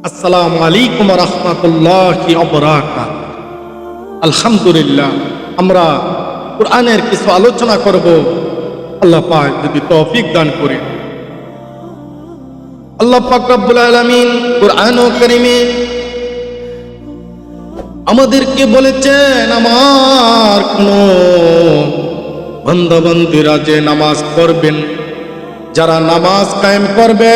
আসসালামু আলাইকুম ওয়া রাহমাতুল্লাহি ওয়া বারাকাতুহু। আলহামদুলিল্লাহ, আমরা কোরআনের কিছু আলোচনা করব। আল্লাহ পাক যদি তৌফিক দান করে। আল্লাহ পাক রব্বুল আলামিন কোরআনুল কারীমে আমাদেরকে বলেছেন, আমার কোন বান্দা-বান্দীরা যে নামাজ পড়বেন, যারা নামাজ কায়েম করবে,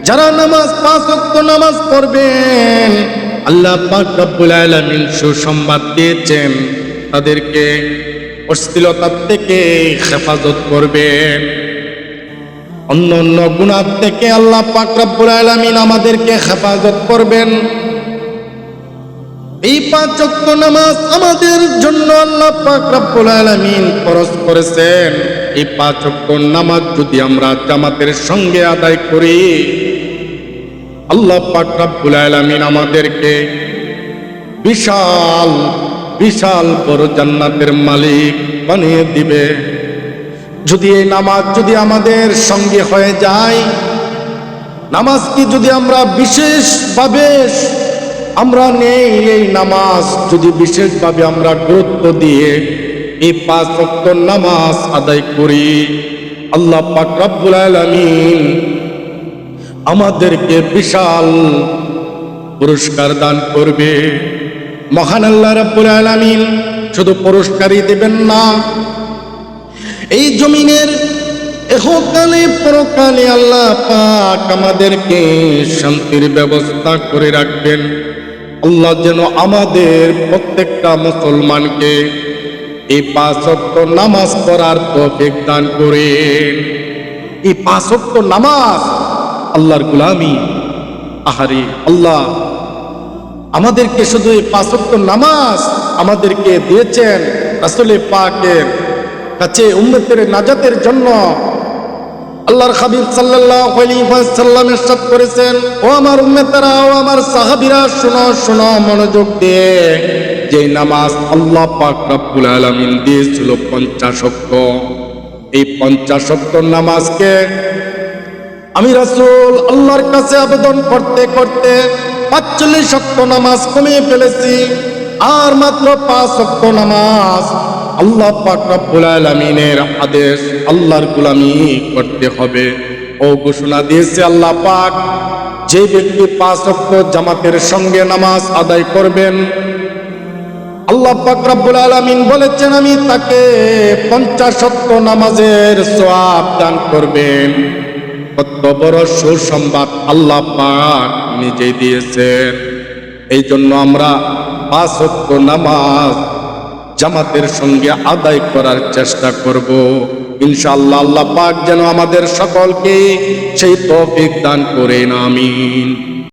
যারা নামাজ পাঁচ ওয়াক্ত নামাজ পড়বেন, আল্লাহ পাক রব্বুল আলামিন সুসংবাদ দিয়েছেন, তাদেরকে অশ্লীলতা থেকে হেফাজত করবেন, অন্য অন্য গুনাহ থেকে আল্লাহ পাক রব্বুল আলামিন আমাদেরকে হেফাজত করবেন। এই পাঁচ ওয়াক্ত নামাজ আমাদের জন্য আল্লাহ পাক রব্বুল আলামিন ফরজ করেছেন। এই পাঁচ ওয়াক্ত নামাজ যদি আমরা জামাতের সঙ্গে আদায় করি, আল্লাহ পাক রব্বুল আলামিন আমাদেরকে বিশাল বিশাল বড় জান্নাতের মালিক বানিয়ে দিবে। যদি এই নামাজ যদি আমাদের সঙ্গে হয়ে যায়, নামাজকে যদি আমরা বিশেষভাবে আমরা নেই, এই নামাজ যদি বিশেষভাবে আমরা গুরুত্ব দিয়ে এই পাঁচ ওয়াক্ত নামাজ আদায় করি, আল্লাহ পাক রব্বুল আলামিন আমাদেরকে বিশাল পুরস্কার দান করবে। মহান আল্লাহ রাব্বুল আলামিন শুধু পুরস্কারই দেবেন না, এই জমিনের ইহকালে পরকালে আল্লাহ পাক আমাদেরকে শান্তির ব্যবস্থা করে রাখবেন। আল্লাহ যেন আমাদের প্রত্যেকটা মুসলমানকে এই পাঁচ ওয়াক্ত নামাজ পড়ার তৌফিক দান করেন। এই পাঁচ ওয়াক্ত নামাজ আল্লাহর গোলামি। আহারে আল্লাহ আমাদেরকে শুধু এই পাঁচ ওয়াক্ত নামাজ আমাদেরকে দিয়েছেন রাসূল পাকের কাছে উম্মতের নাজাতের জন্য। আল্লাহর হাবিব সাল্লাল্লাহু আলাইহি ওয়াসাল্লাম ইরশাদ করেছেন, ও আমার উম্মতেরা, ও আমার সাহাবীরা, শোনো শোনো মনোযোগ দিয়ে, যে নামাজ আল্লাহ পাক রব্বুল আলামিন দিয়েছিল 50 ওয়াক্ত, এই 50 ওয়াক্ত নামাজকে আমি রাসূল আল্লাহর কাছে আবেদন করতে করতে 45 ওয়াক্ত নামাজ কমিয়ে ফেলেছি। আর মাত্র 5 ওয়াক্ত নামাজ আল্লাহ পাক রব্বুল আলামিনের আদেশ, আল্লাহর গোলামি করতে হবে ও ঘোষণা দিয়েছে আল্লাহ পাক। যে ব্যক্তি 5 ওয়াক্ত জামাতের সঙ্গে নামাজ আদায় করবেন, আল্লাহ পাক রব্বুল আলামিন বলেছেন, আমি তাকে 50 ওয়াক্ত নামাজের সওয়াব দান করবেন। কত বড় সুসংবাদ আল্লাহ পাক নিজেই দিয়েছেন। এই জন্য আমরা 5 ওয়াক্ত নামাজ জামাতের সঙ্গে আদায় করার চেষ্টা করব। ইনশাআল্লাহ আল্লাহ পাক যেন আমাদের সকলকে সেই তৌফিক দান করেন। আমিন।